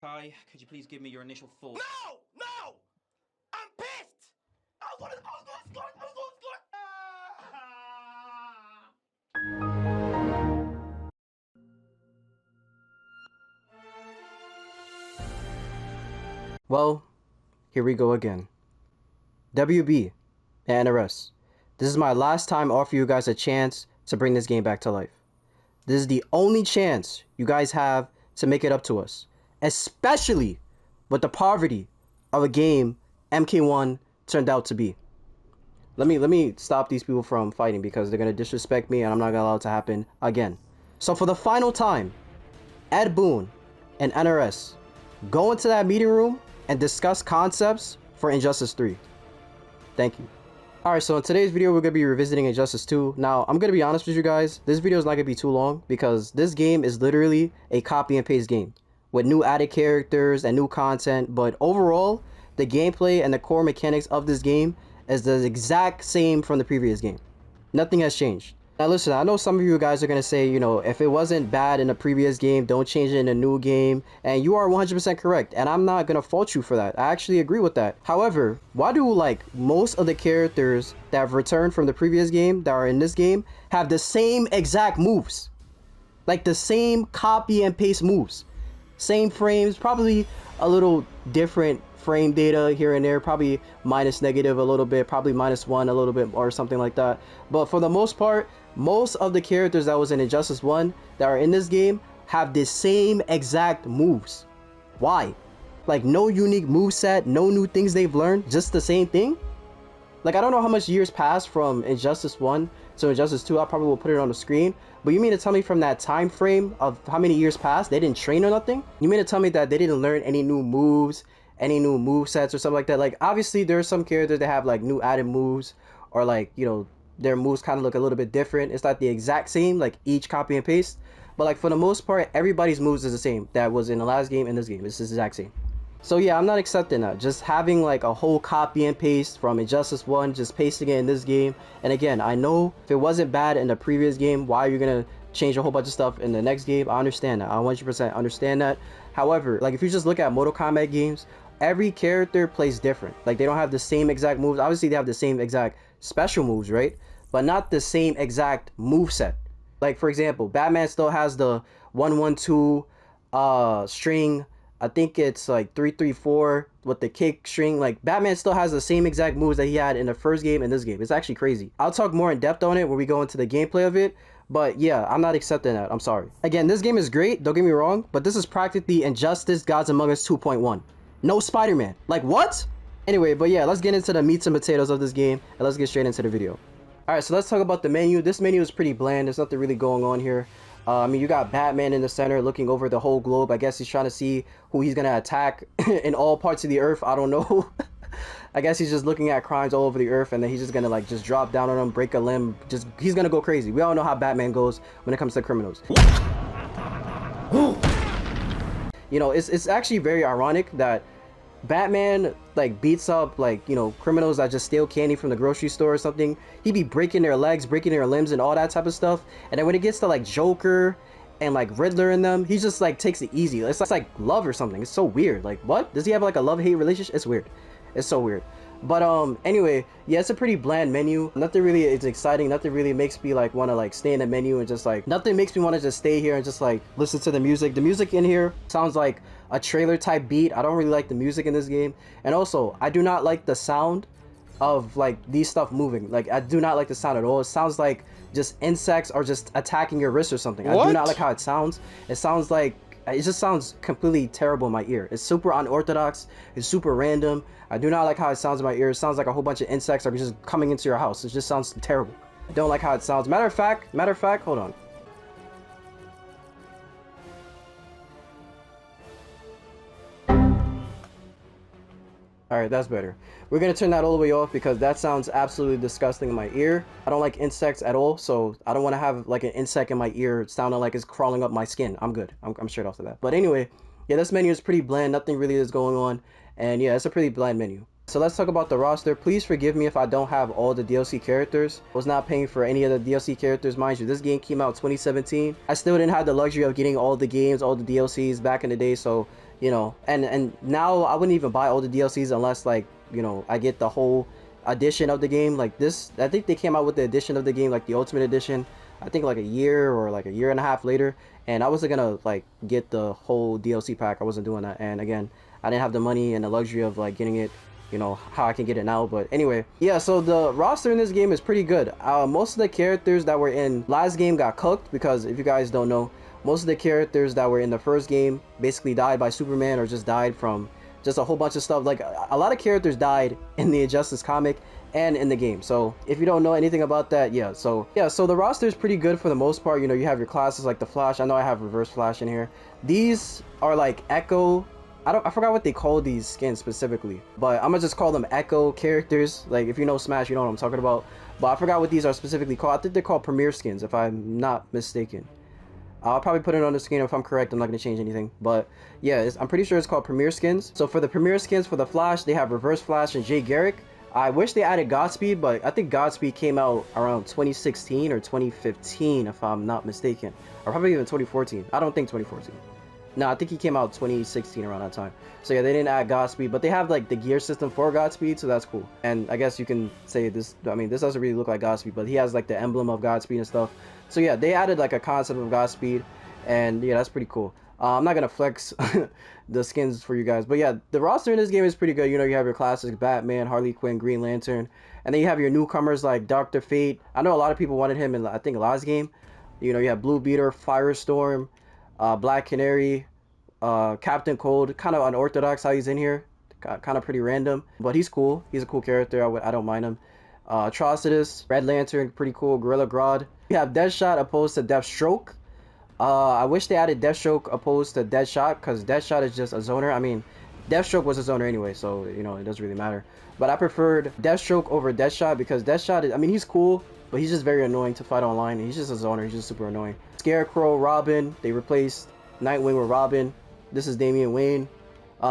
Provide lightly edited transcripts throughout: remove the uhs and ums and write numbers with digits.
Kai, could you please give me your initial thoughts? No! No! I'm pissed! I was going to score! Well, here we go again. WB and NRS. This is my last time offering you guys a chance to bring this game back to life. This is the only chance you guys have to make it up to us, especially with the poverty of a game MK1 turned out to be. Let me stop these people from fighting because they're gonna disrespect me and I'm not gonna allow it to happen again. So for the final time, Ed Boon and NRS go into that meeting room and discuss concepts for Injustice 3. Thank you. Alright, so in today's video, we're going to be revisiting Injustice 2. Now, I'm going to be honest with you guys. This video is not going to be too long because this game is literally a copy and paste game with new added characters and new content. But overall, the gameplay and the core mechanics of this game is the exact same from the previous game. Nothing has changed. Now listen, I know some of you guys are going to say, you know, if it wasn't bad in the previous game, don't change it in a new game. And you are 100% correct. And I'm not going to fault you for that. I actually agree with that. However, why do like most of the characters that have returned from the previous game that are in this game have the same exact moves? Like the same copy and paste moves. Same frames, probably a little different frame data here and there, probably minus negative a little bit, probably -1 a little bit or something like that. But for the most part, most of the characters that was in Injustice 1 that are in this game have the same exact moves. Why? Like no unique moveset, no new things they've learned, just the same thing? Like I don't know how much years passed from Injustice 1 to Injustice 2, I probably will put it on the screen. But you mean to tell me from that time frame of how many years passed, they didn't train or nothing? You mean to tell me that they didn't learn any new moves, any new move sets or something like that? Like obviously there are some characters that have like new added moves or like, you know, their moves kind of look a little bit different. It's not the exact same, like each copy and paste, but like for the most part everybody's moves is the same that was in the last game and this game. It's the exact same. So yeah, I'm not accepting that. Just having like a whole copy and paste from Injustice 1, just pasting it in this game. And again, I know if it wasn't bad in the previous game, why are you gonna change a whole bunch of stuff in the next game? I understand that. I 100% understand that. However, like if you just look at Mortal Kombat games, every character plays different. Like they don't have the same exact moves. Obviously they have the same exact special moves, right? But not the same exact move set. Like for example, Batman still has the 1-1-2 string. I think it's like 3-3-4 with the kick string. Like Batman still has the same exact moves that he had in the first game and this game. It's actually crazy. I'll talk more in depth on it when we go into the gameplay of it. But yeah, I'm not accepting that. I'm sorry. Again, this game is great. Don't get me wrong. But this is practically Injustice Gods Among Us 2.1. No Spider-Man. Like what? Anyway, but yeah, let's get into the meats and potatoes of this game. And let's get straight into the video. Alright, so let's talk about the menu. This menu is pretty bland. There's nothing really going on here. I mean, you got Batman in the center looking over the whole globe. I guess he's trying to see who he's going to attack in all parts of the earth. I don't know. I guess he's just looking at crimes all over the earth and then he's just going to like just drop down on them, break a limb. He's going to go crazy. We all know how Batman goes when it comes to criminals. You know, it's actually very ironic that Batman like beats up like, you know, criminals that just steal candy from the grocery store or something. He'd be breaking their legs, breaking their limbs and all that type of stuff. And then when it gets to like Joker and like Riddler in them, he just like takes it easy. It's like love or something. It's so weird. Like what? Does he have like a love-hate relationship? It's weird. It's so weird. But anyway, yeah, it's a pretty bland menu. Nothing really is exciting. Nothing really makes me like want to like stay in the menu and just like nothing makes me want to just stay here and just like listen to the music. The music in here sounds like a trailer type beat. I don't really like the music in this game. And also, I do not like the sound of like these stuff moving. Like I do not like the sound at all. It sounds like just insects are just attacking your wrist or something. What? I do not like how it sounds. It sounds like it just sounds completely terrible in my ear. It's super unorthodox. It's super random. I do not like how it sounds in my ear. It sounds like a whole bunch of insects are just coming into your house. It just sounds terrible. I don't like how it sounds. Matter of fact, hold on. Alright, that's better. We're going to turn that all the way off because that sounds absolutely disgusting in my ear. I don't like insects at all, so I don't want to have like an insect in my ear sounding like it's crawling up my skin. I'm good. I'm straight off of that. But anyway, yeah, this menu is pretty bland. Nothing really is going on. And yeah, it's a pretty bland menu. So let's talk about the roster. Please forgive me if I don't have all the DLC characters. I was not paying for any of the DLC characters. Mind you, this game came out 2017. I still didn't have the luxury of getting all the games, all the DLCs back in the day. So you know. And now I wouldn't even buy all the DLCs unless, like, you know, I get the whole edition of the game. Like this, I think they came out with the edition of the game, like the Ultimate Edition, I think like a year or like a year and a half later, and I wasn't gonna like get the whole DLC pack. I wasn't doing that, and again, I didn't have the money and the luxury of like getting it, you know, how I can get it now. But anyway, yeah, so the roster in this game is pretty good. Most of the characters that were in last game got cooked, because if you guys don't know, most of the characters that were in the first game basically died by Superman, or just died from just a whole bunch of stuff. Like a lot of characters died in the Injustice comic and in the game. So if you don't know anything about that, yeah, so the roster is pretty good for the most part. You know, you have your classes like the Flash. I know I have Reverse Flash in here. These are like Echo, I forgot what they call these skins specifically, but I'm gonna just call them Echo characters. Like if you know Smash, you know what I'm talking about. But I forgot what these are specifically called. I think they're called Premier skins, if I'm not mistaken. I'll probably put it on the screen if I'm correct. I'm not going to change anything. But yeah, I'm pretty sure it's called Premier skins. So for the Premier skins for the Flash, they have Reverse Flash and Jay Garrick. I wish they added Godspeed, but I think Godspeed came out around 2016 or 2015, if I'm not mistaken. Or probably even 2014. I don't think 2014. No, I think he came out 2016 around that time. So yeah, they didn't add Godspeed, but they have like the gear system for Godspeed, so that's cool. And I guess you can say this, I mean, this doesn't really look like Godspeed, but he has like the emblem of Godspeed and stuff. So yeah, they added like a concept of Godspeed, and yeah, that's pretty cool. I'm not gonna flex the skins for you guys, but yeah, the roster in this game is pretty good. You know, you have your classics, Batman, Harley Quinn, Green Lantern, and then you have your newcomers like Dr. Fate. I know a lot of people wanted him in, I think, last game. You know, you have Blue Beetle, Firestorm, Black Canary, Captain Cold. Kind of unorthodox how he's in here, kind of pretty random, but he's cool. He's a cool character. I don't mind him. Atrocitus, Red Lantern, pretty cool. Gorilla Grodd. You have Deathshot opposed to Deathstroke. I wish they added Deathstroke opposed to Deadshot, because Deadshot is just a zoner. I mean, Deathstroke was a zoner anyway, so, you know, it doesn't really matter. But I preferred Deathstroke over Deadshot, because Deathshot is, I mean, he's cool, but he's just very annoying to fight online. He's just a zoner. He's just super annoying. Scarecrow, Robin. They replaced Nightwing with Robin. This is Damian Wayne.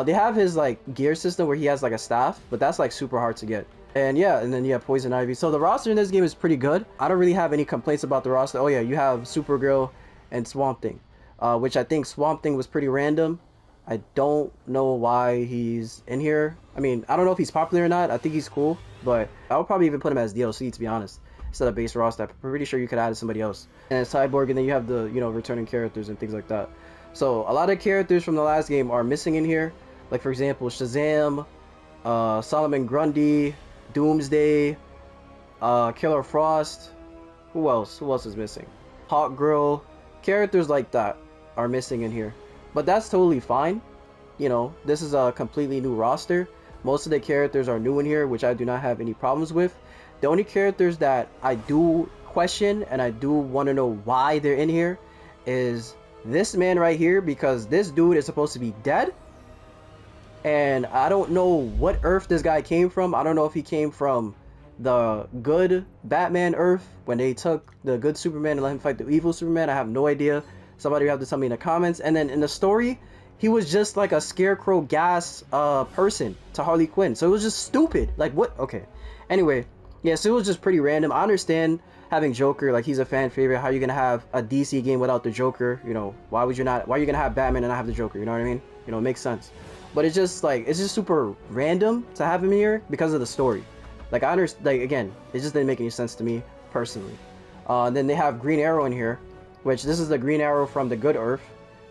They have his, like, gear system where he has, like, a staff, but that's, like, super hard to get. And yeah, and then you have Poison Ivy. So the roster in this game is pretty good. I don't really have any complaints about the roster. Oh yeah, you have Supergirl and Swamp Thing, which I think Swamp Thing was pretty random. I don't know why he's in here. I mean, I don't know if he's popular or not. I think he's cool, but I would probably even put him as DLC, to be honest, instead of base roster. I'm pretty sure you could add somebody else. And Cyborg, and then you have the, you know, returning characters and things like that. So a lot of characters from the last game are missing in here. Like for example, Shazam, Solomon Grundy, Doomsday, Killer Frost. Who else? Who else is missing? Hawk Girl. Characters like that are missing in here, but that's totally fine. You know, this is a completely new roster. Most of the characters are new in here, which I do not have any problems with. The only characters that I do question and I do want to know why they're in here is this man right here, because this dude is supposed to be dead, and I don't know what Earth this guy came from. I don't know if he came from the good Batman Earth when they took the good Superman and let him fight the evil Superman. I have no idea. Somebody will have to tell me in the comments. And then in the story, he was just like a Scarecrow gas person to Harley Quinn, so it was just stupid. Like, what? Okay, anyway, yeah, so it was just pretty random. I understand having Joker, like, he's a fan favorite. How are you gonna have a DC game without the Joker? You know, why are you gonna have Batman and not have the Joker? You know what I mean? You know, it makes sense. But it's just like, it's just super random to have him here because of the story. Like, I understand, like, again, it just didn't make any sense to me personally. Then they have Green Arrow in here, which this is the Green Arrow from the Good Earth,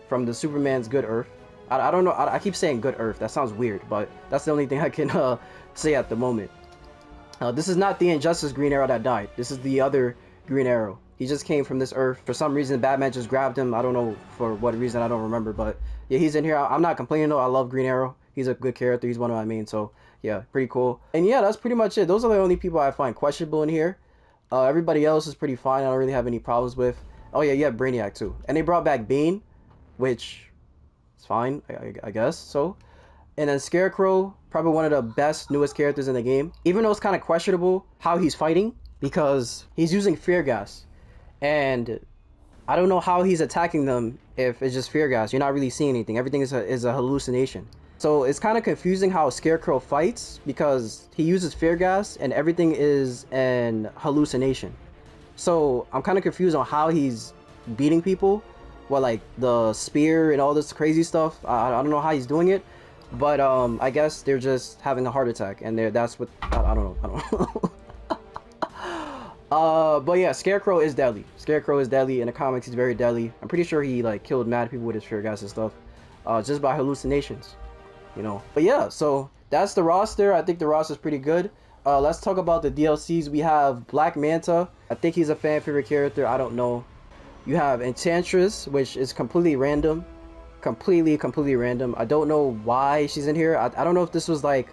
from the Superman's Good Earth. I don't know, I keep saying Good Earth, that sounds weird, but that's the only thing I can say at the moment. This is not the Injustice Green Arrow that died. This is the other Green Arrow. He just came from this Earth. For some reason, Batman just grabbed him. I don't know for what reason, I don't remember, but yeah, he's in here. I'm not complaining though, I love Green Arrow. He's a good character, he's one of my main, so yeah, pretty cool. And yeah, that's pretty much it. Those are the only people I find questionable in here. Everybody else is pretty fine. I don't really have any problems with. Oh yeah, you have Brainiac too. And they brought back Bane, which is fine, I guess so. And then Scarecrow, probably one of the best, newest characters in the game. Even though it's kind of questionable how he's fighting, because he's using fear gas. And I don't know how he's attacking them if it's just fear gas. You're not really seeing anything. Everything is a hallucination. So it's kind of confusing how Scarecrow fights, because he uses fear gas and everything is an hallucination. So I'm kind of confused on how he's beating people, what, like the spear and all this crazy stuff. I don't know how he's doing it, but I guess they're just having a heart attack, and that's what I don't know. But yeah, Scarecrow is deadly. Scarecrow is deadly in the comics. He's very deadly. I'm pretty sure he like killed mad people with his fear gas and stuff, just by hallucinations, you know. But yeah, so that's the roster. I think the roster is pretty good. Let's talk about the DLCs. We have Black Manta. I think he's a fan favorite character. I don't know. You have Enchantress, which is completely random. Completely random. I don't know why she's in here. I don't know if this was like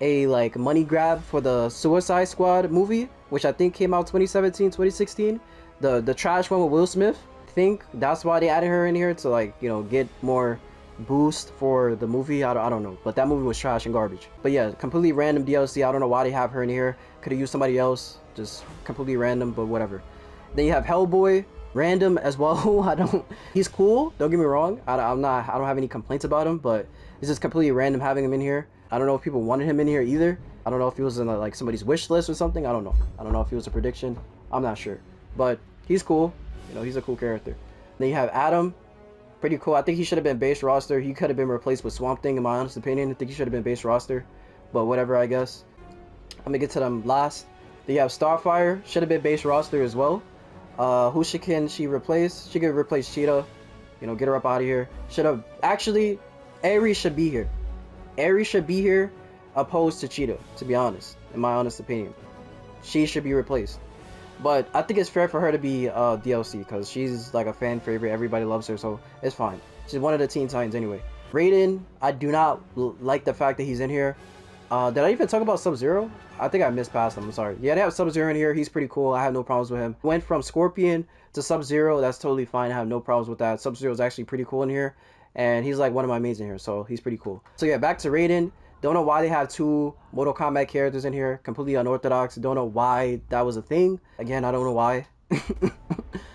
a money grab for the Suicide Squad movie, which I think came out 2017, 2016. The trash one with Will Smith. I think that's why they added her in here to like, you know, get more boost for the movie. I don't know, but that movie was trash and garbage. But yeah, completely random DLC. I don't know why they have her in here. Could have used somebody else. Just completely random, but whatever. Then you have Hellboy, random as well. He's cool, don't get me wrong. I don't have any complaints about him, but it's just completely random having him in here. I don't know if people wanted him in here either. I don't know if he was in like somebody's wish list or something. I don't know if he was a prediction. I'm not sure, but he's cool. You know, he's a cool character. Then you have Adam. Pretty cool. I think he should have been base roster. He could have been replaced with Swamp Thing, in my honest opinion. I think he should have been base roster, but whatever, I guess. I'm gonna get to them last. Then you have Starfire. Should have been base roster as well. Who can she replace? She could replace Cheetah. You know, get her up out of here. Should have actually. Ares should be here. Ares should be here, opposed to Cheetah. To be honest, in my honest opinion, she should be replaced. But I think it's fair for her to be DLC because she's like a fan favorite. Everybody loves her, so it's fine. She's one of the Teen Titans anyway. Raiden, I do not like the fact that he's in here. Did I even talk about Sub-Zero? I think I missed past him. I'm sorry. Yeah, they have Sub-Zero in here. He's pretty cool. I have no problems with him. Went from Scorpion to Sub-Zero. That's totally fine. I have no problems with that. Sub-Zero is actually pretty cool in here, and he's like one of my mains in here, so he's pretty cool. So yeah, back to Raiden. Don't know why they have two Mortal Kombat characters in here. Completely unorthodox. Don't know why that was a thing. Again, I don't know why.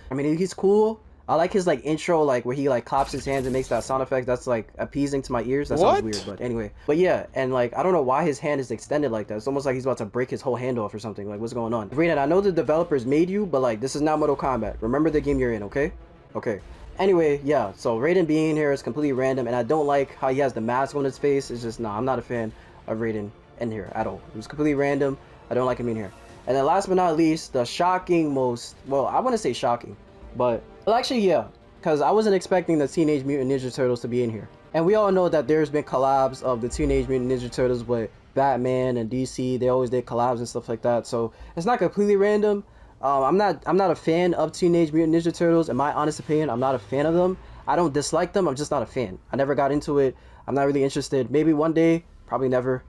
I mean, he's cool. I like his like intro, like where he like claps his hands and makes that sound effect. That's like appeasing to my ears. That sounds weird, but anyway. But yeah, and like I don't know why his hand is extended like that. It's almost like he's about to break his whole hand off or something. Like, what's going on? Raiden, I know the developers made you, but like this is not Mortal Kombat. Remember the game you're in, okay? Okay. Anyway, yeah, so Raiden being here is completely random, and I don't like how he has the mask on his face. It's just, nah, I'm not a fan of Raiden in here at all. It was completely random. I don't like him in here. And then last but not least, the shocking most, well, I want to say shocking, but, well, actually, yeah, because I wasn't expecting the Teenage Mutant Ninja Turtles to be in here. And we all know that there's been collabs of the Teenage Mutant Ninja Turtles with Batman and DC. They always did collabs and stuff like that, so it's not completely random. I'm not a fan of Teenage Mutant Ninja Turtles. In my honest opinion, I'm not a fan of them. I don't dislike them. I'm just not a fan. I never got into it. I'm not really interested. Maybe one day, probably never.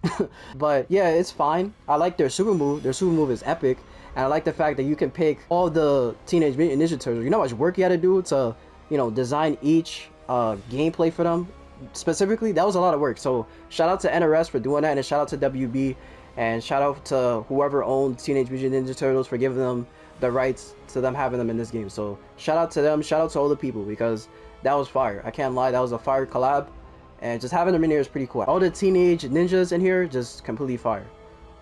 But yeah, it's fine. I like their super move. Their super move is epic, and I like the fact that you can pick all the Teenage Mutant Ninja Turtles. You know how much work you had to do to, you know, design each gameplay for them. Specifically, that was a lot of work. So shout out to NRS for doing that, and shout out to WB, and shout out to whoever owned Teenage Mutant Ninja Turtles for giving them the rights to them having them in this game. So shout out to them, shout out to all the people, because that was fire. I can't lie, that was a fire collab, and just having them in here is pretty cool. All the teenage ninjas in here, just completely fire.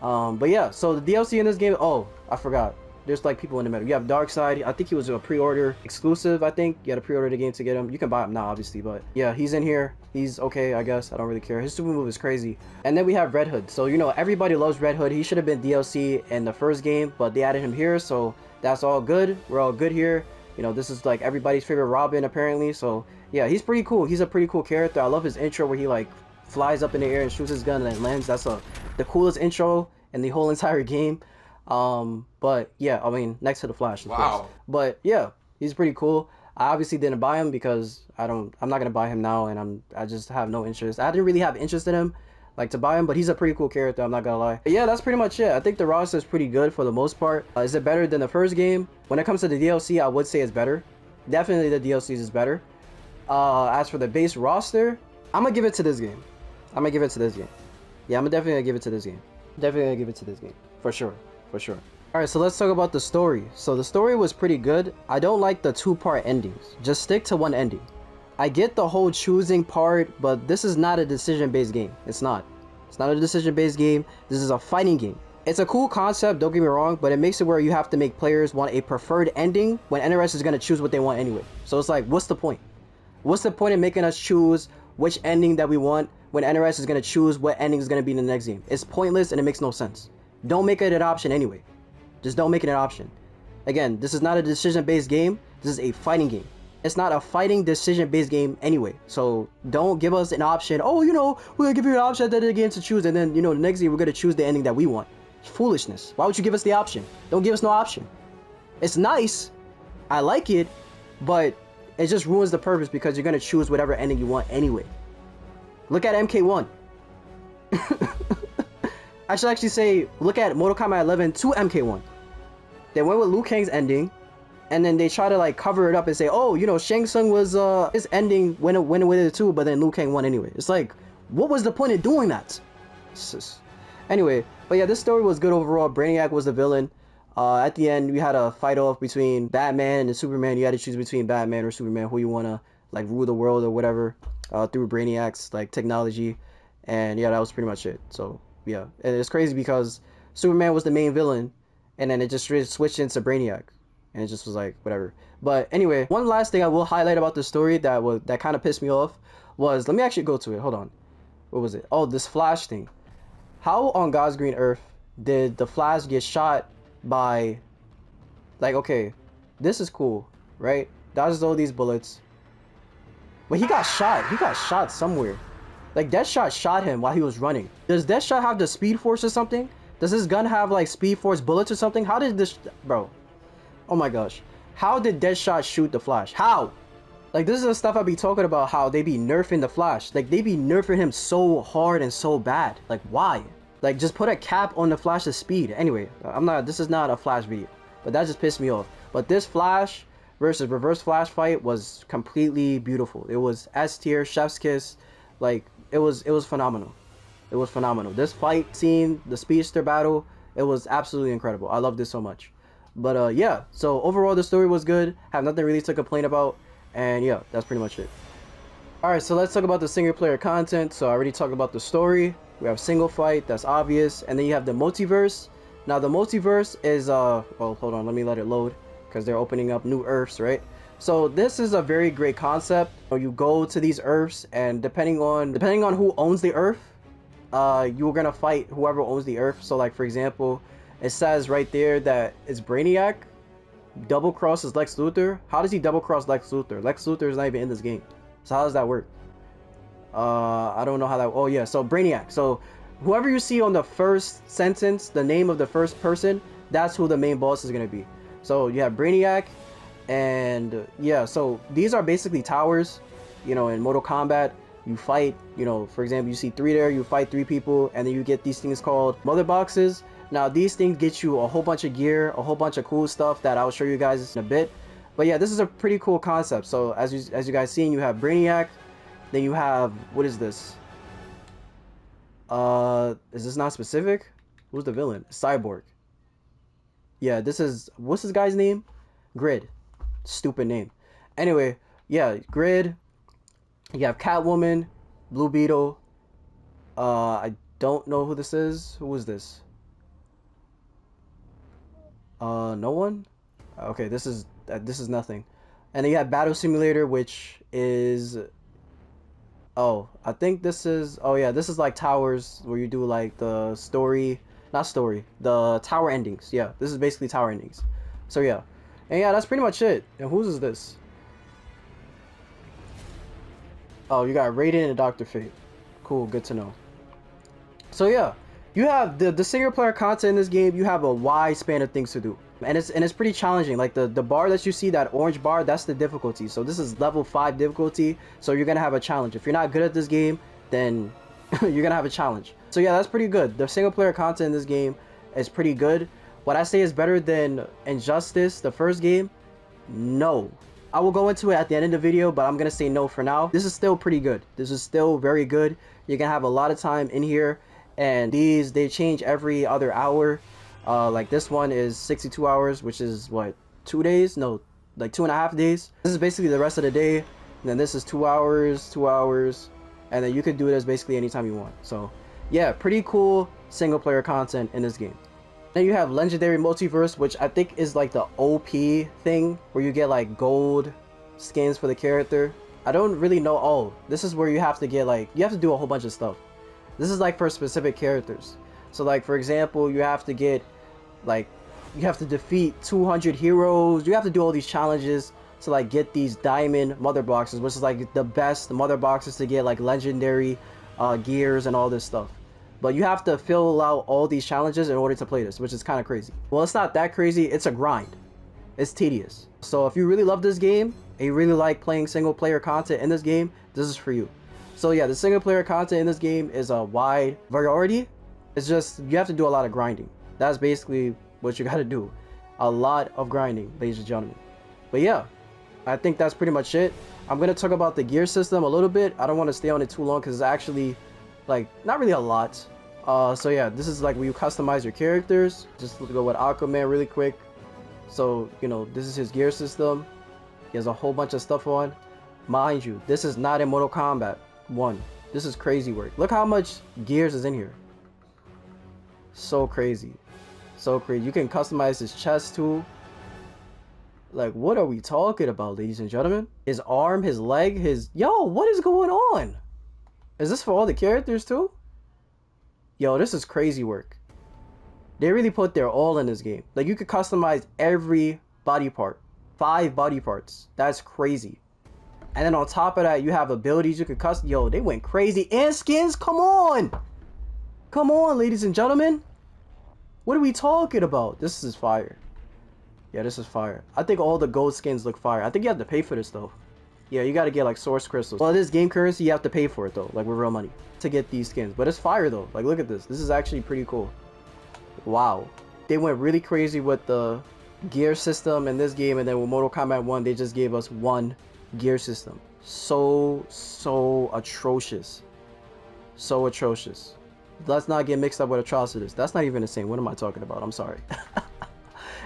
But yeah, so the DLC in this game, oh, I forgot. There's like people in the middle. You have Darkseid. I think he was a pre-order exclusive. I think you had to pre-order the game to get him. You can buy him now, obviously, but yeah, he's in here. He's okay, I guess. I don't really care. His super move is crazy. And then we have Red Hood. So, you know, everybody loves Red Hood. He should have been DLC in the first game, but they added him here, so that's all good. We're all good here. You know, this is like everybody's favorite Robin, apparently. So yeah, he's pretty cool. He's a pretty cool character. I love his intro where he like flies up in the air and shoots his gun and then lands. That's the coolest intro in the whole entire game. But yeah, I mean, next to the Flash, of course. But yeah, he's pretty cool. I obviously didn't buy him because I'm not gonna buy him now, and I just have no interest. I didn't really have interest in him, like, to buy him, but he's a pretty cool character, I'm not gonna lie. But yeah, that's pretty much it. I think the roster is pretty good for the most part. Is it better than the first game? When it comes to the DLC, I would say it's better. Definitely the DLCs is better. As for the base roster, I'm gonna give it to this game. I'm gonna give it to this game. Yeah, I'm definitely gonna give it to this game. Definitely gonna give it to this game. For sure. For sure. Alright, so let's talk about the story. So the story was pretty good. I don't like the two-part endings. Just stick to one ending. I get the whole choosing part, but this is not a decision-based game. It's not. It's not a decision-based game. This is a fighting game. It's a cool concept, don't get me wrong, but it makes it where you have to make players want a preferred ending when NRS is going to choose what they want anyway. So it's like, what's the point? What's the point in making us choose which ending that we want when NRS is going to choose what ending is going to be in the next game? It's pointless and it makes no sense. Don't make it an option anyway. Just don't make it an option. Again, this is not a decision-based game. This is a fighting game. It's not a fighting decision-based game anyway. So don't give us an option. Oh, you know, we're going to give you an option at the end of the game to choose. And then, you know, the next game we're going to choose the ending that we want. It's foolishness. Why would you give us the option? Don't give us no option. It's nice. I like it. But it just ruins the purpose because you're going to choose whatever ending you want anyway. Look at MK1. I should actually say, look at Mortal Kombat 11 to MK1. They went with Liu Kang's ending, and then they try to like cover it up and say, oh, you know, Shang Tsung was his ending went with it too, but then Liu Kang won anyway. It's like, what was the point of doing that? Anyway, but yeah, this story was good overall. Brainiac was the villain. At the end, we had a fight off between Batman and Superman. You had to choose between Batman or Superman, who you wanna like rule the world or whatever, through Brainiac's like technology, and yeah, that was pretty much it. So yeah, and it's crazy because Superman was the main villain, and then it just switched into Brainiac, and it just was like whatever. But anyway, one last thing I will highlight about the story that kind of pissed me off was, let me actually go to it. Hold on, what was it? Oh, this Flash thing. How on God's green earth did the Flash get shot by, like, okay, this is cool, right? Dodges all these bullets, but he got shot somewhere. Like, Deathshot shot him while he was running. Does Deathshot have the Speed Force or something? Does his gun have like Speed Force bullets or something? How did this, bro? Oh my gosh, how did Deathshot shoot the Flash? How? Like, this is the stuff I be talking about, how they be nerfing the Flash. Like, they be nerfing him so hard and so bad. Like, why? Like, just put a cap on the Flash's speed. Anyway, this is not a Flash video, but that just pissed me off. But this Flash versus Reverse Flash fight was completely beautiful. It was S tier, chef's kiss. Like, it was phenomenal. It was phenomenal. This fight scene, the speedster battle, it was absolutely incredible. I loved it so much. But yeah, so overall the story was good. Have nothing really to complain about. And yeah, that's pretty much it. Alright, so let's talk about the single player content. So I already talked about the story. We have single fight, that's obvious. And then you have the multiverse. Now the multiverse is well, hold on, let me let it load, because they're opening up new Earths, right? So this is a very great concept. You go to these Earths, and depending on who owns the Earth, you're gonna fight whoever owns the Earth. So like, for example, it says right there that it's Brainiac double crosses Lex Luthor. How does he double cross Lex Luthor? Lex Luthor is not even in this game. So how does that work? I don't know how that. Oh yeah, so Brainiac. So whoever you see on the first sentence, the name of the first person, that's who the main boss is gonna be. So you have Brainiac, and yeah, so these are basically towers. You know, in Mortal Kombat, you fight, you know, for example, you see 3 there, you fight 3 people, and then you get these things called mother boxes. Now these things get you a whole bunch of gear, a whole bunch of cool stuff that I'll show you guys in a bit. But yeah, this is a pretty cool concept. So as you guys seen, you have Brainiac, then you have, what is this? Is this not specific? Who's the villain? Cyborg. Yeah, this is, what's this guy's name? Grid. Stupid name. Anyway, yeah, Grid. You have Catwoman, Blue Beetle. I don't know who this is. Who is this? No one? Okay, this is nothing. And then you have Battle Simulator, which is, oh, I think this is, oh yeah, this is like towers where you do like the story, not story, the tower endings. Yeah, this is basically tower endings. So yeah, and yeah, that's pretty much it. And whose is this? Oh, you got Raiden and Dr. Fate. Cool, good to know. So yeah, you have the single player content in this game. You have a wide span of things to do, and it's pretty challenging. Like the bar that you see, that orange bar, that's the difficulty. So this is level 5 difficulty, so you're gonna have a challenge. If you're not good at this game, then you're gonna have a challenge. So yeah, that's pretty good. The single player content in this game is pretty good. What I say is better than Injustice, the first game? No. I will go into it at the end of the video, but I'm gonna say no for now. This is still pretty good. This is still very good. You're gonna have a lot of time in here, and they change every other hour. Like this one is 62 hours, which is what, 2 days? No, like 2.5 days. This is basically the rest of the day. And then this is 2 hours, 2 hours, and then you can do this basically anytime you want. So yeah, pretty cool single player content in this game. Then you have Legendary Multiverse, which I think is like the OP thing, where you get like gold skins for the character. I don't really know. Oh, this is where you have to get like, you have to do a whole bunch of stuff. This is like for specific characters. So like, for example, you have to get like, you have to defeat 200 heroes. You have to do all these challenges to like get these diamond mother boxes, which is like the best mother boxes to get like legendary gears and all this stuff. But you have to fill out all these challenges in order to play this, which is kind of crazy. Well, it's not that crazy. It's a grind. It's tedious. So if you really love this game and you really like playing single player content in this game, this is for you. So yeah, the single player content in this game is a wide variety. It's just, you have to do a lot of grinding. That's basically what you got to do. A lot of grinding, ladies and gentlemen. But yeah, I think that's pretty much it. I'm going to talk about the gear system a little bit. I don't want to stay on it too long because it's actually like not really a lot. So yeah, this is like where you customize your characters. Just go with Aquaman really quick. So, you know, this is his gear system. He has a whole bunch of stuff on. Mind you, this is not in Mortal Kombat 1. This is crazy work. Look how much gears is in here. So crazy. So crazy. You can customize his chest too. Like, what are we talking about, ladies and gentlemen? His arm, his leg, his... Yo, what is going on? Is this for all the characters too? Yo, this is crazy work. They really put their all in this game. Like, you could customize every body part. 5 body parts. That's crazy. And then on top of that, you have abilities you could custom. Yo, they went crazy. And skins, come on! Come on, ladies and gentlemen. What are we talking about? This is fire. Yeah, this is fire. I think all the gold skins look fire. I think you have to pay for this, though. Yeah, you got to get, like, source crystals. Well, this game currency, you have to pay for it, though. Like, with real money. To get these skins. But it's fire, though. Like, look at this. This is actually pretty cool. Wow. They went really crazy with the gear system in this game. And then with Mortal Kombat 1, they just gave us one gear system. So atrocious. So atrocious. Let's not get mixed up with atrocities. That's not even the same. What am I talking about? I'm sorry.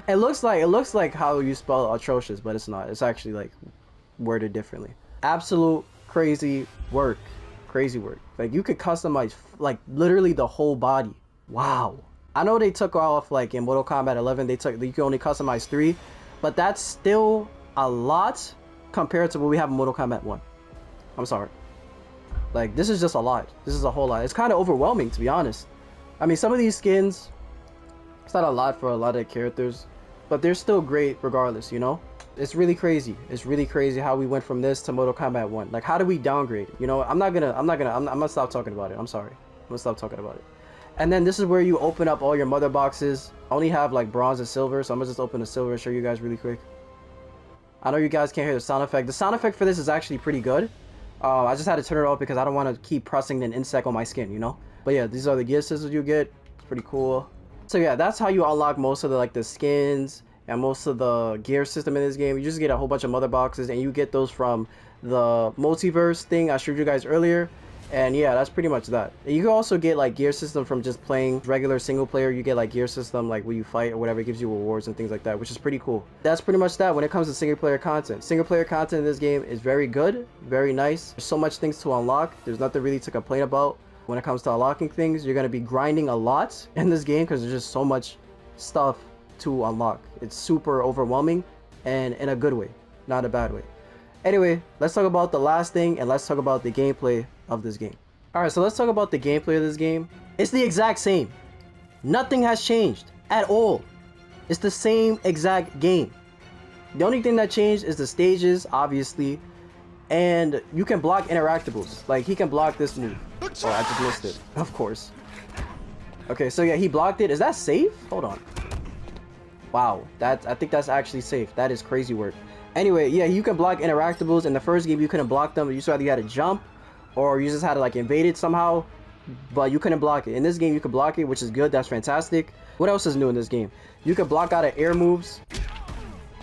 It looks like how you spell atrocious, but it's not. It's actually like worded differently. Absolute crazy work. Crazy work. Like, you could customize like literally the whole body. Wow. I know they took off, like in Mortal Kombat 11, you can only customize 3, but that's still a lot compared to what we have in Mortal Kombat 1. I'm sorry. Like, this is just a lot. This is a whole lot. It's kind of overwhelming, to be honest. I mean, some of these skins, it's not a lot for a lot of characters, but they're still great regardless, you know? It's really crazy. It's really crazy how we went from this to Mortal Kombat 1. Like, how do we downgrade? You know, I'm gonna stop talking about it. I'm sorry. I'm gonna stop talking about it. And then this is where you open up all your mother boxes. I only have like bronze and silver, so I'm gonna just open the silver and show you guys really quick. I know you guys can't hear the sound effect. The sound effect for this is actually pretty good. I just had to turn it off because I don't want to keep pressing an insect on my skin, you know? But yeah, these are the gear systems you get. It's pretty cool. So yeah, that's how you unlock most of the, like, the skins and most of the gear system in this game. You just get a whole bunch of mother boxes, and you get those from the multiverse thing I showed you guys earlier. And yeah, that's pretty much that. You can also get like gear system from just playing regular single player. You get like gear system like when you fight or whatever. It gives you rewards and things like that, which is pretty cool. That's pretty much that when it comes to single player content. Single player content in this game is very good, very nice. There's so much things to unlock. There's nothing really to complain about. When it comes to unlocking things, you're going to be grinding a lot in this game because there's just so much stuff to unlock. It's super overwhelming, and in a good way, not a bad way. Anyway, let's talk about the last thing, and let's talk about the gameplay of this game. Alright, so let's talk about the gameplay of this game. It's the exact same. Nothing has changed at all. It's the same exact game. The only thing that changed is the stages, obviously, and you can block interactables. Like, he can block this move. Oh, I just missed it, of course. Okay, so yeah, he blocked it. Is that safe? Hold on. Wow, I think that's actually safe. That is crazy work. Anyway, yeah, you can block interactables. In the first game, you couldn't block them. You either had to jump, or you just had to like invade it somehow, but you couldn't block it. In this game, you can block it, which is good. That's fantastic. What else is new in this game? You can block out of air moves.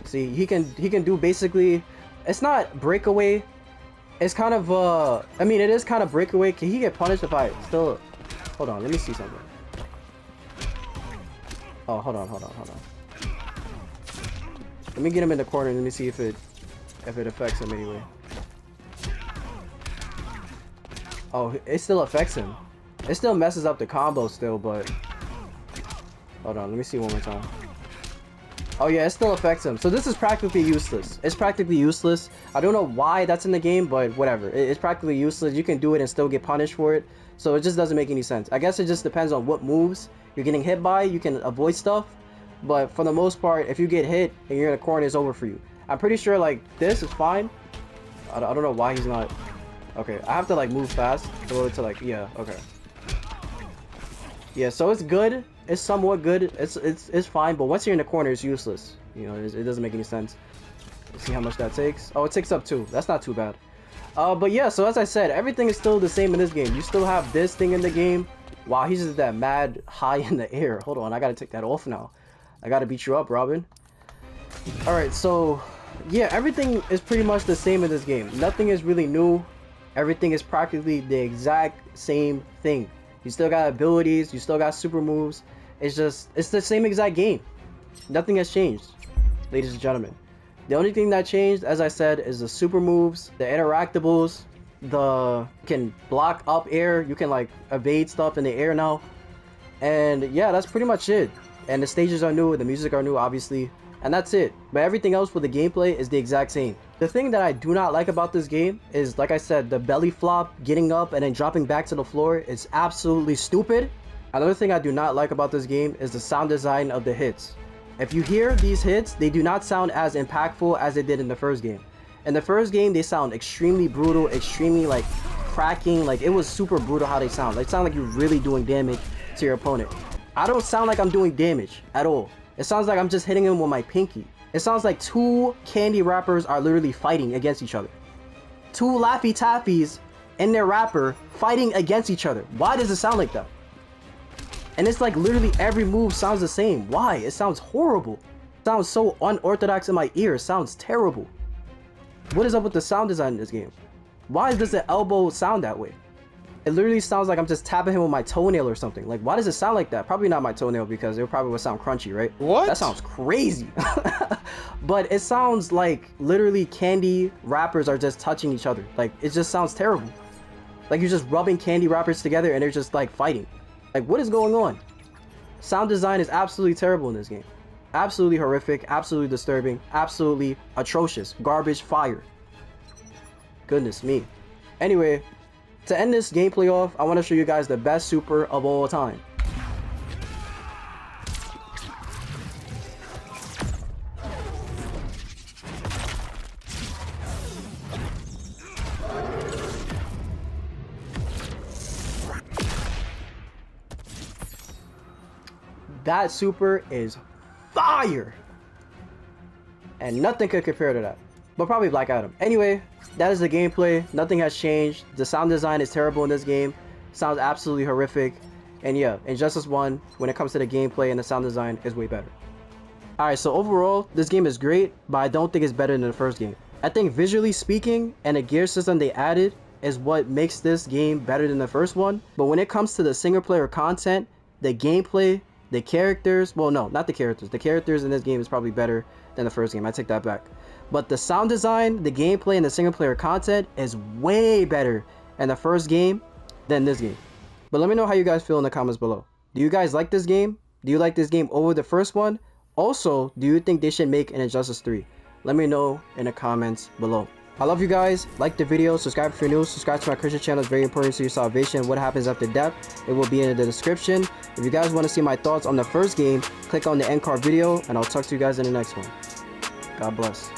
See, he can do basically, it's not breakaway. It's kind of I mean, it is kind of breakaway. Can he get punished if I still? Hold on, let me see something. Oh, hold on. Let me get him in the corner and let me see if it affects him anyway. Oh, it still affects him. It still messes up the combo still, but hold on, let me see one more time. Oh yeah, it still affects him. So this is practically useless. It's practically useless. I don't know why that's in the game, but whatever. It's practically useless. You can do it and still get punished for it. So it just doesn't make any sense. I guess it just depends on what moves you're getting hit by. You can avoid stuff. But for the most part, if you get hit and you're in a corner, it's over for you. I'm pretty sure like this is fine. I don't know why he's not. Okay, I have to like move fast in order to like, yeah, okay. Yeah, so it's good. It's somewhat good. It's fine, but once you're in the corner, it's useless. You know, it doesn't make any sense. Let's see how much that takes. Oh, it takes up 2. That's not too bad. But yeah, so as I said, everything is still the same in this game. You still have this thing in the game. Wow, he's just that mad high in the air. Hold on, I gotta take that off now. I gotta beat you up, Robin. Alright, so yeah, everything is pretty much the same in this game. Nothing is really new. Everything is practically the exact same thing. You still got abilities, you still got super moves. It's the same exact game. Nothing has changed, ladies and gentlemen. The only thing that changed, as I said, is the super moves, the interactables, you can block up air, you can like evade stuff in the air now. And yeah, that's pretty much it. And the stages are new, the music are new, obviously. And that's it. But everything else with the gameplay is the exact same. The thing that I do not like about this game is, like I said, the belly flop, getting up and then dropping back to the floor is absolutely stupid. Another thing I do not like about this game is the sound design of the hits. If you hear these hits, they do not sound as impactful as they did in the first game. In the first game, they sound extremely brutal, extremely like cracking. Like it was super brutal how they sound. They sound like you're really doing damage to your opponent. I don't sound like I'm doing damage at all. It sounds like I'm just hitting him with my pinky. It sounds like 2 candy wrappers are literally fighting against each other. 2 Laffy Taffies and their wrapper fighting against each other. Why does it sound like that? And it's like literally every move sounds the same. Why? It sounds horrible. It sounds so unorthodox in my ear. It sounds terrible. What is up with the sound design in this game? Why does the elbow sound that way? It literally sounds like I'm just tapping him with my toenail or something. Like, why does it sound like that? Probably not my toenail because it probably would sound crunchy, right? What? That sounds crazy. But it sounds like literally candy wrappers are just touching each other. Like, it just sounds terrible. Like you're just rubbing candy wrappers together and they're just like fighting. Like, what is going on? Sound design is absolutely terrible in this game. Absolutely horrific, absolutely disturbing, absolutely atrocious. Garbage fire. Goodness me. Anyway, to end this gameplay off, I want to show you guys the best super of all time. That super is fire! And nothing could compare to that. But probably Black Adam. Anyway, that is the gameplay. Nothing has changed. The sound design is terrible in this game. Sounds absolutely horrific. And yeah, Injustice 1, when it comes to the gameplay and the sound design, is way better. Alright, so overall, this game is great, but I don't think it's better than the first game. I think visually speaking, and the gear system they added is what makes this game better than the first one. But when it comes to the single player content, the gameplay, the characters, well no, not the characters. The characters in this game is probably better than the first game. I take that back. But the sound design, the gameplay, and the single player content is way better in the first game than this game. But let me know how you guys feel in the comments below. Do you guys like this game? Do you like this game over the first one? Also, do you think they should make an Injustice 3? Let me know in the comments below. I love you guys. Like the video, subscribe if you're new, subscribe to my Christian channel. It's very important to your salvation. What happens after death, it will be in the description. If you guys want to see my thoughts on the first game, click on the end card video, and I'll talk to you guys in the next one. God bless.